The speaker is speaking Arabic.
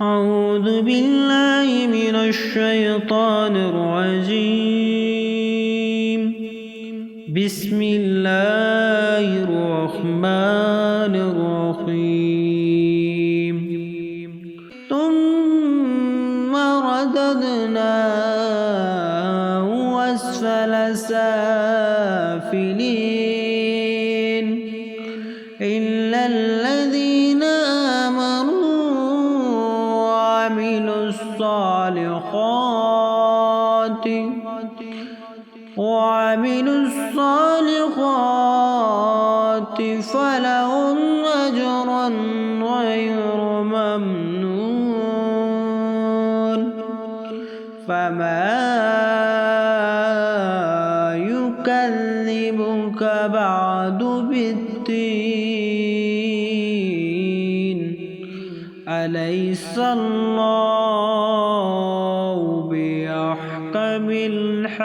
أعوذ بالله من الشيطان الرجيم. بسم الله الرحمن الرحيم. ثم رددناه أسفل سافلين إلا الذين آمنوا وعملوا الصالحات فلهم أجر غير ممنون. فما يكذبك بعد بالدين؟ أليس الله بأحكم الحاكمين؟